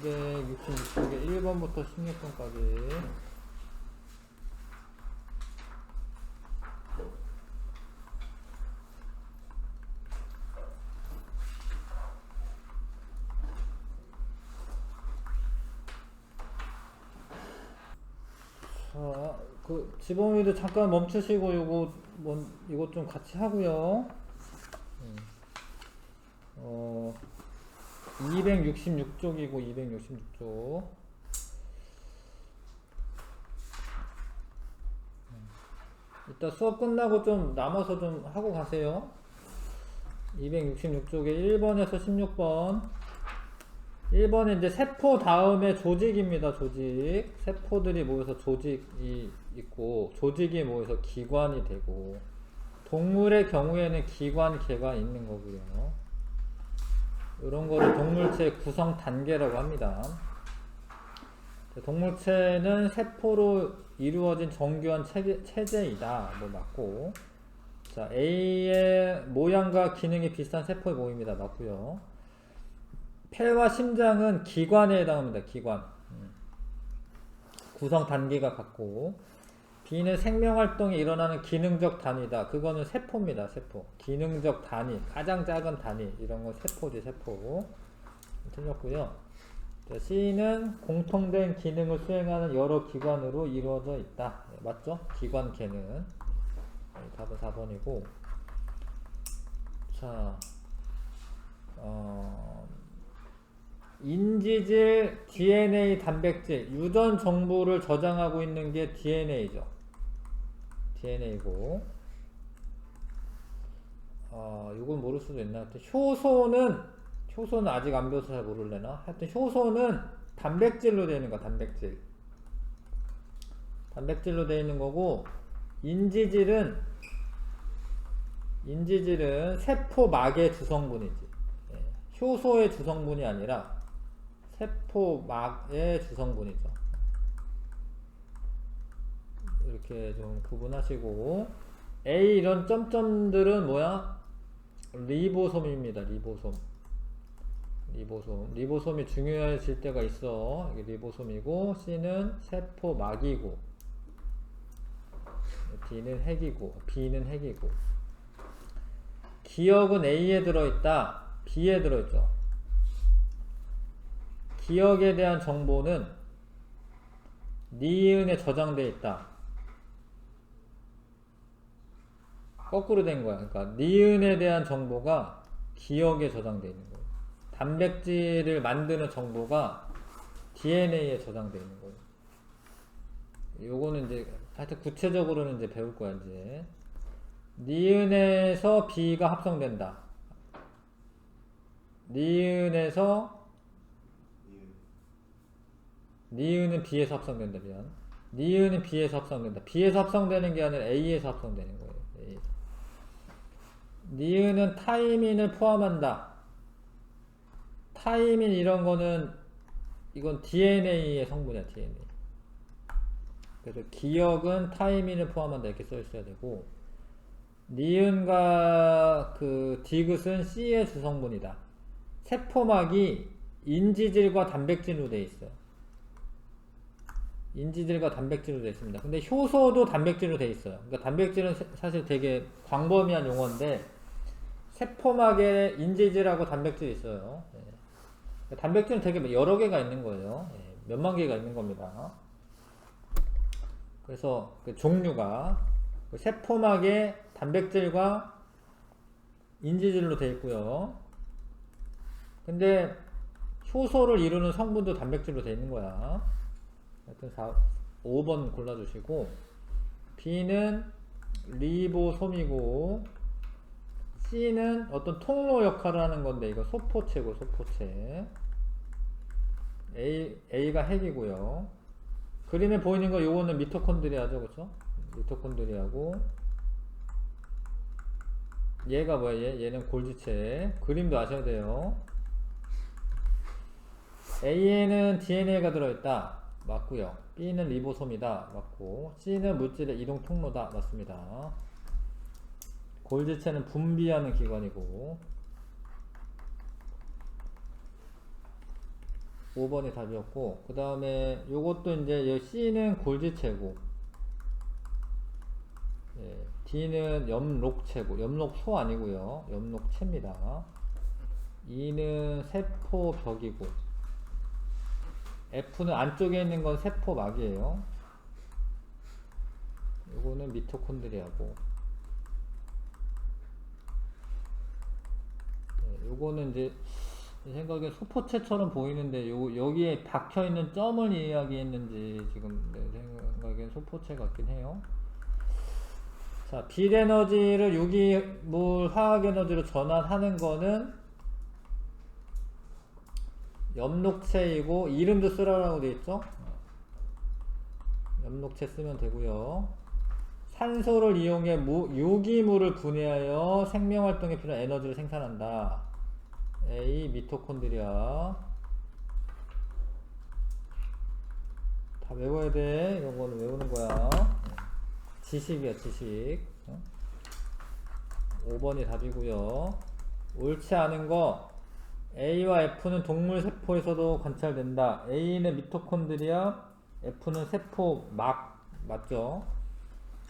266쪽에 1번부터 16번까지 자, 그 지범이도 잠깐 멈추시고 이거 좀 같이 하고요. 266쪽이고 266쪽. 이따 수업 끝나고 좀 남아서 좀 하고 가세요. 266쪽에 1번에서 16번. 1번은 이제 세포 다음에 조직입니다. 조직. 세포들이 모여서 조직이 있고, 조직이 모여서 기관이 되고, 동물의 경우에는 기관, 개가 있는 거고요. 이런 거를 동물체의 구성 단계라고 합니다. 동물체는 세포로 이루어진 정교한 체제이다. 맞고. 자, A의 모양과 기능이 비슷한 세포의 모임이다. 맞고요. 폐와 심장은 기관에 해당합니다. 기관. 구성 단계가 같고, B는 생명활동이 일어나는 기능적 단위다. 그거는 세포입니다. 세포. 기능적 단위. 가장 작은 단위. 이런 건 세포지. 세포. 틀렸고요. C는 공통된 기능을 수행하는 여러 기관으로 이루어져 있다. 맞죠? 기관계는. 답은 4번이고. 자, 인지질, DNA, 단백질, 유전 정보를 저장하고 있는 게 DNA죠. DNA고. 이건 모를 수도 있나? 효소는 아직 안 배워서 잘 모를래나? 하여튼 효소는 단백질로 되어 있는 거야. 단백질로 되어 있는 거고, 인지질은 세포막의 주성분이지. 효소의 주성분이 아니라 세포막의 주성분이죠. 이렇게 좀 구분하시고, A 이런 점점들은 뭐야? 리보솜입니다. 리보솜이 중요해질 때가 있어. 이게 리보솜이고, C는 세포막이고, B는 핵이고. 기억은 A에 들어있다. B에 들어있죠. 기억에 대한 정보는 니은에 저장되어 있다. 거꾸로 된 거야. 그러니까 니은에 대한 정보가 기억에 저장되어 있는 거예요. 단백질을 만드는 정보가 DNA에 저장되어 있는 거예요. 요거는 이제 하여튼 구체적으로는 이제 배울 거야 이제. 니은에서 B가 합성된다. 니은에서 니은은 B에서 합성된다. 미안. 니은은 B에서 합성된다. B에서 합성되는 게 아니라 A에서 합성되는 거예요. A에서. 니은은 타이민을 포함한다. 타이민 이런 거는 이건 DNA의 성분이야. DNA. 그래서 기억은 타이민을 포함한다 이렇게 써 있어야 되고, 니은과 그 디귿은 C의 주성분이다. 세포막이 인지질과 단백질로 되어 있어요. 인지질과 단백질로 되어 있습니다. 근데 효소도 단백질로 되어 있어요. 그러니까 단백질은 사실 되게 광범위한 용어인데, 세포막에 인지질하고 단백질이 있어요. 예. 단백질은 되게 여러 개가 있는 거예요. 예. 몇만 개가 있는 겁니다. 그래서 그 종류가 그 세포막에 단백질과 인지질로 되어 있고요. 근데 효소를 이루는 성분도 단백질로 되어 있는 거야. 하여튼 5번 골라주시고, B는 리보솜이고 C는 어떤 통로 역할을 하는 건데 이거 소포체고 소포체. A가 핵이고요. 그림에 보이는 거 요거는 미토콘드리아죠, 그쵸? 미토콘드리아고, 얘가 뭐야? 얘는 골지체. 그림도 아셔야 돼요. A에는 DNA가 들어있다. 맞고요. B는 리보솜이다. 맞고, C는 물질의 이동 통로다. 맞습니다. 골지체는 분비하는 기관이고, 5번이 답이었고, 그 다음에 요것도 이제 C는 골지체고, 예, D는 염록체고, 염록소 아니고요, 염록체입니다. E는 세포벽이고, F는 안쪽에 있는 건 세포막이에요. 요거는 미토콘드리아고, 예, 요거는 이제 제 생각에 소포체처럼 보이는데 여기에 박혀있는 점을 이야기했는지 지금 내 생각엔 소포체 같긴 해요. 자, 빛에너지를 유기물 화학에너지로 전환하는 거는 염록체이고, 이름도 쓰라고 되어 있죠. 염록체 쓰면 되고요. 산소를 이용해 유기물을 분해하여 생명활동에 필요한 에너지를 생산한다. A 미토콘드리아. 다 외워야 돼. 이런 거는 외우는 거야. 지식이야, 지식. 5번이 답이고요. 옳지 않은 거, A와 F는 동물 세포에서도 관찰된다. A는 미토콘드리아, F는 세포막. 맞죠?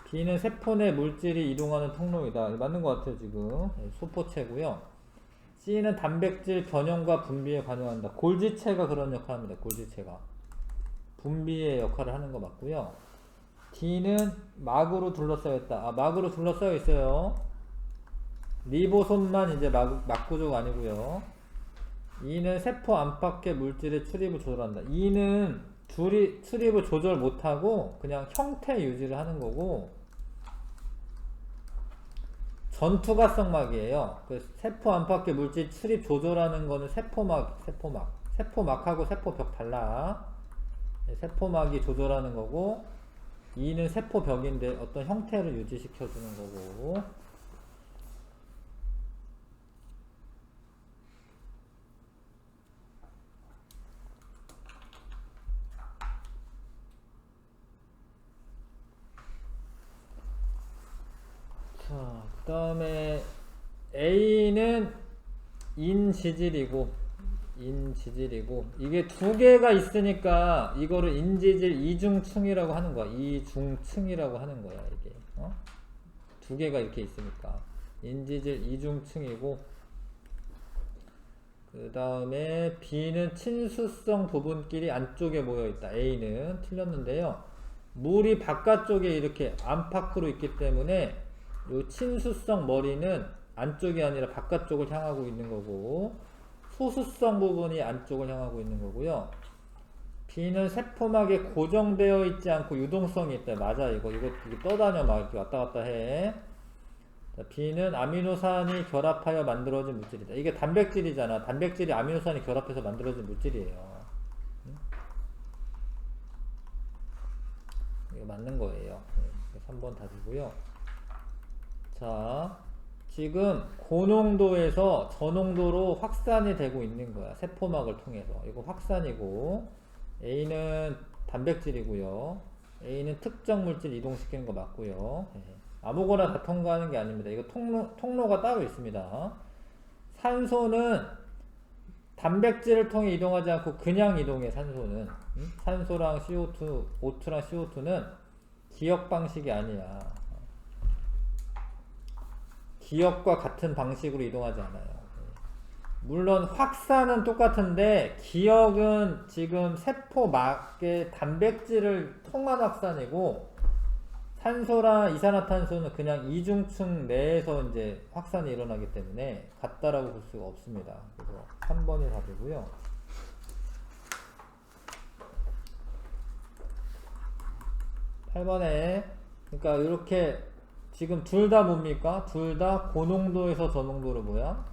B는 세포 내 물질이 이동하는 통로이다. 맞는 것 같아요, 지금. 소포체고요. C는 단백질 변형과 분비에 관여한다. 골지체가 그런 역할을 합니다. 골지체가 분비의 역할을 하는 거 맞고요. D는 막으로 둘러싸여 있다. 아, 막으로 둘러싸여 있어요. 리보솜만 이제 막 구조가 아니고요. E는 세포 안팎의 물질의 출입을 조절한다. E는 출입을 조절 못하고 그냥 형태 유지를 하는 거고, 전투가성막이에요. 그 세포 안팎의 물질 출입 조절하는 거는 세포막하고 세포벽 달라. 세포막이 조절하는 거고, E는 세포벽인데 어떤 형태를 유지시켜 주는 거고. 자, 그 다음에 A는 인지질이고, 이게 두 개가 있으니까 이거를 인지질 이중층이라고 하는 거야. 이중층이라고 하는 거야, 이게. 두 개가 이렇게 있으니까 인지질 이중층이고, 그 다음에 B는 친수성 부분끼리 안쪽에 모여 있다. A는 틀렸는데요. 물이 바깥쪽에 이렇게 안팎으로 있기 때문에 요 친수성 머리는 안쪽이 아니라 바깥쪽을 향하고 있는 거고, 소수성 부분이 안쪽을 향하고 있는 거고요. B는 세포막에 고정되어 있지 않고 유동성이 있다. 맞아, 이거 떠다녀 막 이렇게 왔다 갔다 해. 자, B는 아미노산이 결합하여 만들어진 물질이다. 이게 단백질이잖아. 단백질이 아미노산이 결합해서 만들어진 물질이에요. 이거 맞는 거예요. 3번 답이고요. 자, 지금 고농도에서 저농도로 확산이 되고 있는 거야. 세포막을 통해서. 이거 확산이고, A는 단백질이고요. A는 특정 물질 이동시키는 거 맞고요. 아무거나 다 통과하는 게 아닙니다. 이거 통로가 따로 있습니다. 산소는 단백질을 통해 이동하지 않고 그냥 이동해. 산소는 산소랑 CO2, O2랑 CO2는 기억 방식이 아니야. 기억과 같은 방식으로 이동하지 않아요. 물론 확산은 똑같은데 기억은 지금 세포막의 단백질을 통한 확산이고, 산소랑 이산화탄소는 그냥 이중층 내에서 이제 확산이 일어나기 때문에 같다라고 볼 수가 없습니다. 그래서 3번이 답이고요. 8번에 그러니까 이렇게 지금 둘 다 뭡니까? 둘 다 고농도에서 저농도로 뭐야?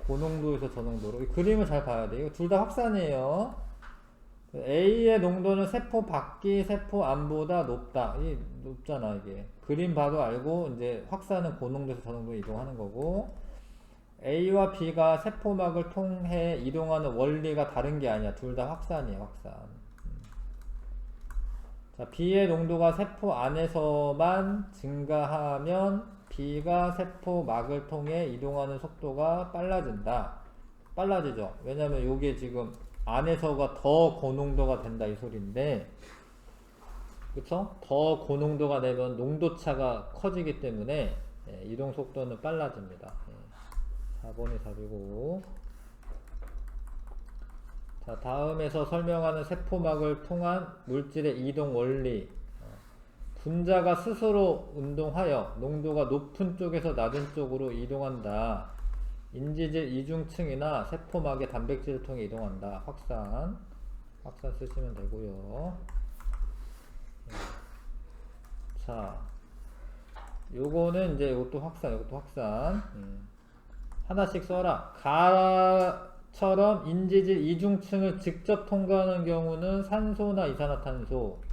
고농도에서 저농도로. 이 그림을 잘 봐야 돼. 이거 둘 다 확산이에요. A의 농도는 세포 밖이 세포 안보다 높다. 이 높잖아, 이게. 그림 봐도 알고, 이제 확산은 고농도에서 저농도로 이동하는 거고, A와 B가 세포막을 통해 이동하는 원리가 다른 게 아니야. 둘 다 확산이에요, 확산. 자, B의 농도가 세포 안에서만 증가하면 B가 세포막을 통해 이동하는 속도가 빨라지죠. 왜냐면 요게 지금 안에서가 더 고농도가 된다 이 소리인데, 그쵸? 더 고농도가 되면 농도차가 커지기 때문에 이동 속도는 빨라집니다. 4번이 답이고. 자, 다음에서 설명하는 세포막을 통한 물질의 이동 원리. 분자가 스스로 운동하여 농도가 높은 쪽에서 낮은 쪽으로 이동한다. 인지질 이중층이나 세포막의 단백질을 통해 이동한다. 확산 쓰시면 되고요. 자, 요거는 이제 이것도 확산. 하나씩 써라. 가처럼 인지질 이중층을 직접 통과하는 경우는 산소나 이산화탄소.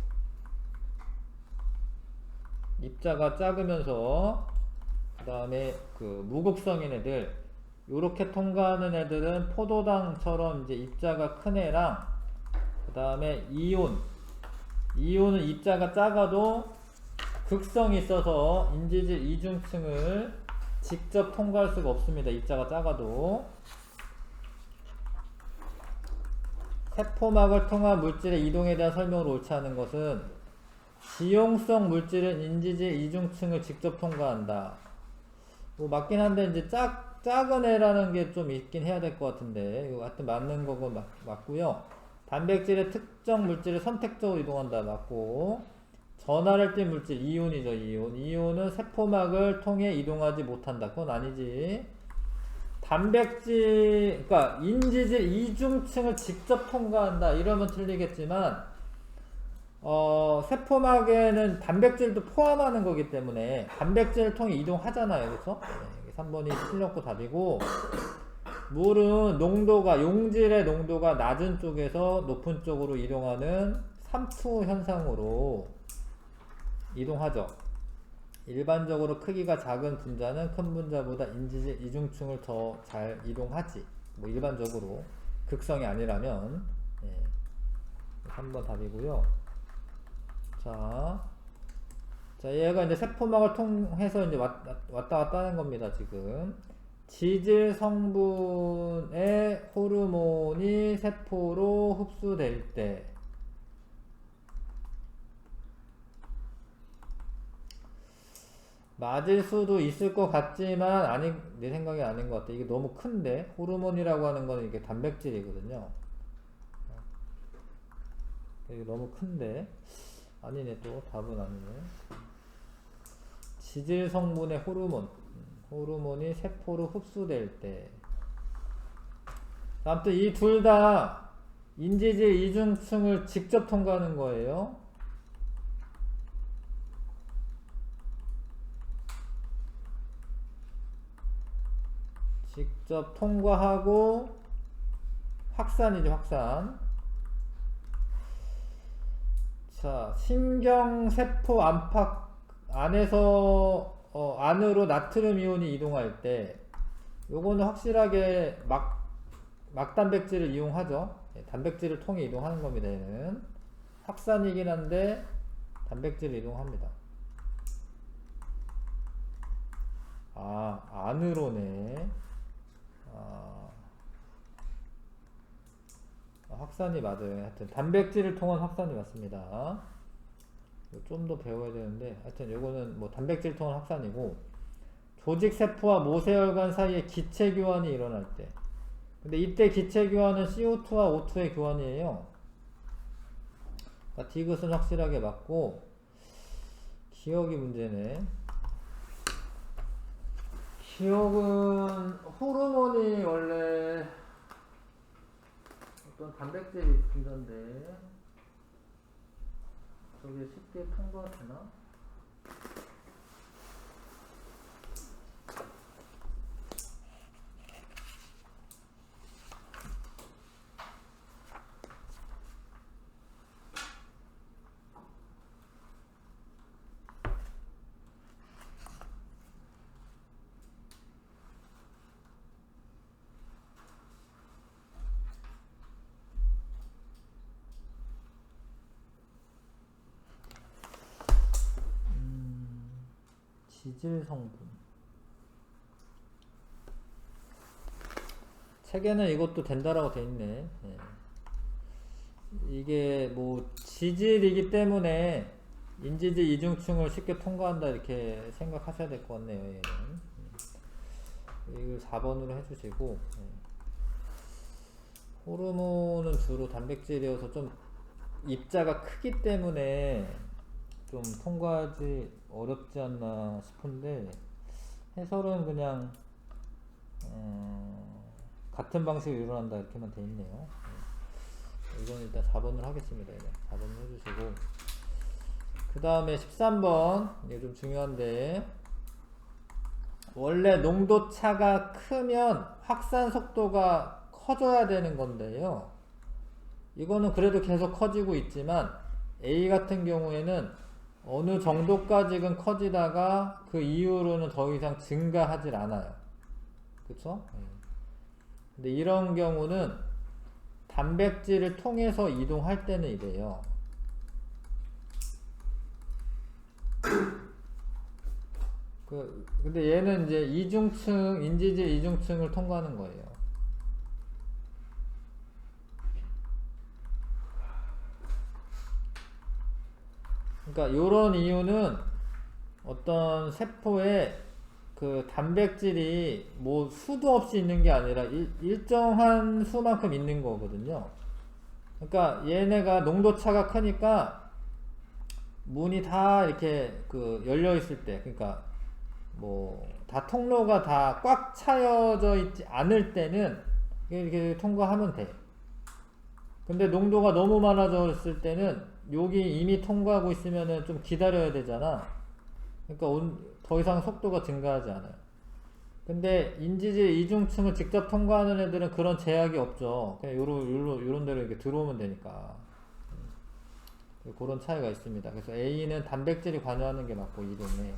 입자가 작으면서 그 다음에 그 무극성인 애들, 요렇게 통과하는 애들은 포도당처럼 이제 입자가 큰 애랑, 그 다음에 이온은 입자가 작아도 극성이 있어서 인지질 이중층을 직접 통과할 수가 없습니다. 입자가 작아도. 세포막을 통한 물질의 이동에 대한 설명을 옳지 않은 것은, 지용성 물질은 인지질 이중층을 직접 통과한다. 뭐 맞긴 한데 이제 작은 애라는 게 좀 있긴 해야 될 것 같은데, 이거 하여튼 맞는 거고 맞고요. 단백질의 특정 물질을 선택적으로 이동한다. 맞고. 전하를 띈 물질 이온이죠. 이온은 세포막을 통해 이동하지 못한다. 그건 아니지. 단백질, 그러니까 인지질 이중층을 직접 통과한다 이러면 틀리겠지만, 세포막에는 단백질도 포함하는 거기 때문에 단백질을 통해 이동하잖아요. 그렇죠? 3번이 틀렸고 답이고, 물은 용질의 농도가 낮은 쪽에서 높은 쪽으로 이동하는 삼투 현상으로 이동하죠. 일반적으로 크기가 작은 분자는 큰 분자보다 인지질 이중층을 더 잘 이동하지. 뭐 일반적으로 극성이 아니라면. 3번 답이고요. 자, 얘가 이제 세포막을 통해서 이제 왔다 갔다 하는 겁니다, 지금. 지질 성분의 호르몬이 세포로 흡수될 때, 맞을 수도 있을 것 같지만, 내 생각이 아닌 것 같아. 이게 너무 큰데? 호르몬이라고 하는 거는 이게 단백질이거든요. 이게 너무 큰데? 아니네, 또. 답은 아니네. 지질 성분의 호르몬이 세포로 흡수될 때. 아무튼 이 둘 다 인지질 이중층을 직접 통과하는 거예요. 직접 통과하고 확산이죠, 확산. 자, 신경세포 안팎 안에서 안으로 나트륨 이온이 이동할 때 요거는 확실하게 막단백질을 이용하죠. 단백질을 통해 이동하는 겁니다. 얘는 확산이긴 한데 단백질을 이동합니다. 아, 안으로네. 확산이 맞아요. 하여튼 단백질을 통한 확산이 맞습니다. 좀 더 배워야 되는데 하여튼 요거는 뭐 단백질 통한 확산이고, 조직세포와 모세혈관 사이에 기체 교환이 일어날 때, 근데 이때 기체 교환은 CO2와 O2의 교환이에요. 그러니까 디귿은 확실하게 맞고, 기억이 문제네. 기억은 호르몬이 원래 어떤 단백질이 있던데 저게 쉽게 통과되나? 지질 성분. 책에는 이것도 된다라고 돼 있네. 예. 이게 뭐 지질이기 때문에 인지질 이중층을 쉽게 통과한다 이렇게 생각하셔야 될 것 같네요. 얘는. 이걸 4번으로 해주시고, 예. 호르몬은 주로 단백질이어서 좀 입자가 크기 때문에 좀 통과하지 어렵지 않나 싶은데, 해설은 그냥 같은 방식으로 일어난다 이렇게만 돼 있네요. 이건 일단 4번을 하겠습니다. 4번을 해주시고, 그 다음에 13번 이게 좀 중요한데, 원래 농도차가 크면 확산 속도가 커져야 되는 건데요, 이거는 그래도 계속 커지고 있지만 A 같은 경우에는 어느 정도까지는 커지다가 그 이후로는 더 이상 증가하질 않아요. 그쵸? 근데 이런 경우는 단백질을 통해서 이동할 때는 이래요. 근데 얘는 이제 이중층, 인지질 이중층을 통과하는 거예요. 그러니까 요런 이유는 어떤 세포에 그 단백질이 뭐 수도 없이 있는 게 아니라 일정한 수만큼 있는 거거든요. 그러니까 얘네가 농도차가 크니까 문이 다 이렇게 그 열려 있을 때, 그러니까 뭐 다 통로가 다 꽉 차여져 있지 않을 때는 이렇게 통과하면 돼. 근데 농도가 너무 많아졌을 때는 여기 이미 통과하고 있으면은 좀 기다려야 되잖아. 그러니까 더 이상 속도가 증가하지 않아요. 근데 인지질 이중층을 직접 통과하는 애들은 그런 제약이 없죠. 그냥 요런 데로 이렇게 들어오면 되니까. 그런 차이가 있습니다. 그래서 A는 단백질이 관여하는 게 맞고, 이동에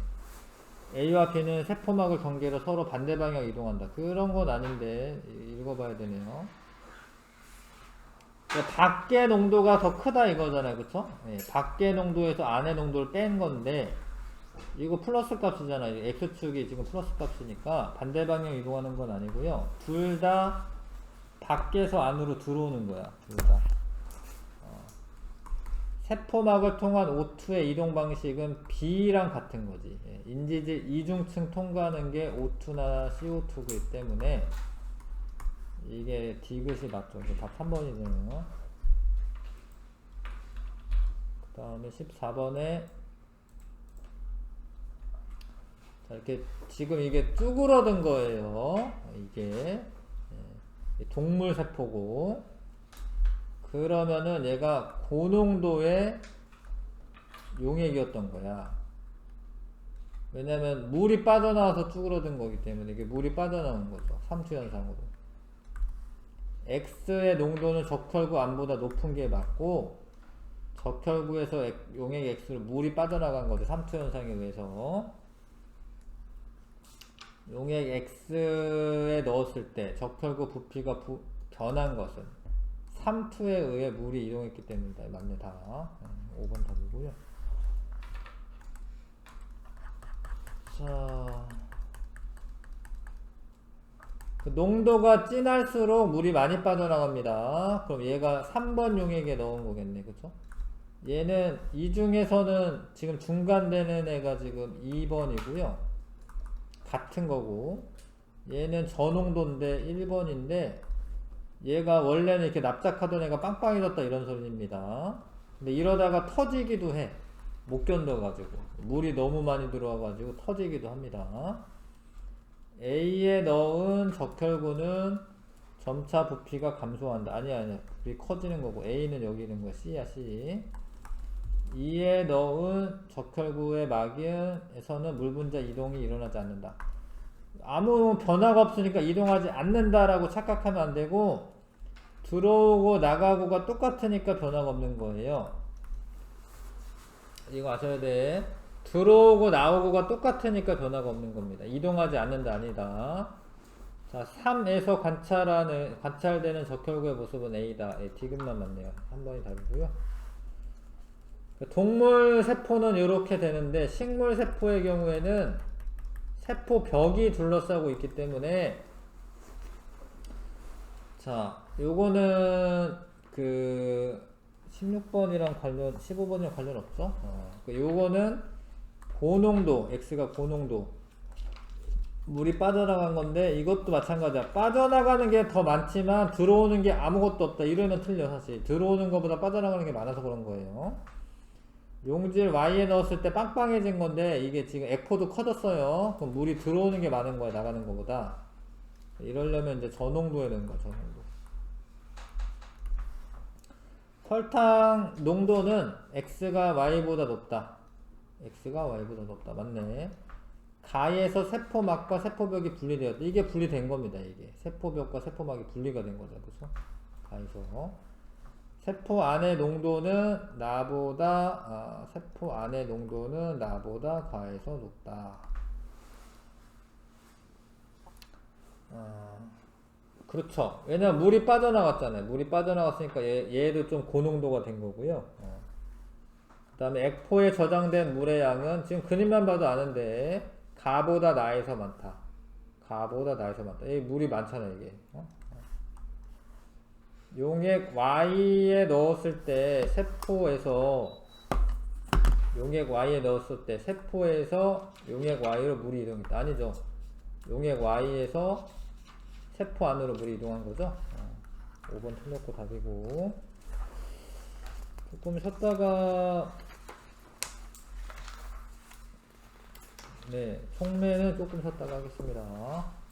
A와 B는 세포막을 경계로 서로 반대 방향 이동한다. 그런 건 아닌데 읽어봐야 되네요. 밖의 농도가 더 크다 이거잖아요. 그쵸? 예, 밖의 농도에서 안의 농도를 뺀 건데, 이거 플러스 값이잖아요. X축이 지금 플러스 값이니까 반대 방향 이동하는 건 아니고요. 둘 다 밖에서 안으로 들어오는 거야. 둘 다. 세포막을 통한 O2의 이동 방식은 B랑 같은 거지. 예, 인지질 이중층 통과하는 게 O2나 CO2이기 때문에 이게 디귿이 맞죠. 답 3번이네요. 그 다음에 14번에 자, 이렇게 지금 이게 쭈그러든 거예요. 이게 동물 세포고, 그러면은 얘가 고농도의 용액이었던 거야. 왜냐면 물이 빠져나와서 쭈그러든 거기 때문에 이게 물이 빠져나온 거죠. 삼투 현상으로. X의 농도는 적혈구 안보다 높은 게 맞고, 적혈구에서 용액 X로 물이 빠져나간 거죠. 삼투 현상에 의해서. 용액 X에 넣었을 때 적혈구 부피가 변한 것은 3투에 의해 물이 이동했기 때문이다. 맞네, 다. 5번 답이고요. 자, 그 농도가 진할수록 물이 많이 빠져나갑니다. 그럼 얘가 3번 용액에 넣은 거겠네, 그쵸? 얘는 이 중에서는 지금 중간되는 애가 지금 2번이고요. 같은 거고, 얘는 저농도인데 1번인데, 얘가 원래는 이렇게 납작하던 애가 빵빵해졌다 이런 소리입니다. 근데 이러다가 터지기도 해. 못 견뎌가지고. 물이 너무 많이 들어와가지고 터지기도 합니다. A에 넣은 적혈구는 점차 부피가 감소한다. 아니야. 부피 커지는 거고, A는 여기 있는 거야. C야, C. E에 넣은 적혈구의 막에서는 물 분자 이동이 일어나지 않는다. 아무 변화가 없으니까 이동하지 않는다라고 착각하면 안 되고, 들어오고 나가고가 똑같으니까 변화가 없는 거예요. 이거 아셔야 돼. 들어오고 나오고가 똑같으니까 변화가 없는 겁니다. 이동하지 않는다, 아니다. 자, 3에서 관찰되는 적혈구의 모습은 A다. D급만 맞네요. 한 번이 답이고요. 동물 세포는 이렇게 되는데, 식물 세포의 경우에는 세포벽이 둘러싸고 있기 때문에, 자, 요거는 그 16번이랑 15번이랑 관련 없죠? 요거는 고농도, X가 고농도 물이 빠져나간 건데, 이것도 마찬가지야. 빠져나가는 게 더 많지만 들어오는 게 아무것도 없다. 이러면 틀려. 사실 들어오는 것보다 빠져나가는 게 많아서 그런 거예요. 용질 Y에 넣었을 때 빵빵해진 건데, 이게 지금 액포도 커졌어요. 그럼 물이 들어오는 게 많은 거야, 나가는 것보다. 이러려면 이제 저농도에 넣는 거야, 저농도. 설탕 농도는 X가 Y보다 높다. X가 Y보다 높다. 맞네. 가에서 세포막과 세포벽이 분리되었다. 이게 분리된 겁니다, 이게. 세포벽과 세포막이 분리가 된 거죠, 그쵸? 가에서. 세포 안의 농도는 세포 안의 농도는 나보다 가에서 높다. 그렇죠. 왜냐면 물이 빠져나갔잖아요. 물이 빠져나갔으니까 얘도 좀 고농도가 된 거고요. 그 다음에 액포에 저장된 물의 양은 지금 그림만 봐도 아는데 가보다 나에서 많다. 가보다 나에서 많다. 이 물이 많잖아, 이게. 용액 Y에 넣었을 때 세포에서 용액 Y에 넣었을 때 세포에서 용액 Y로 물이 이동했다. 아니죠. 용액 Y에서 세포 안으로 물이 이동한 거죠. 5번 틀렸고 답이고. 조금 쉬었다가 네, 총매는 조금 쉬었다가 하겠습니다.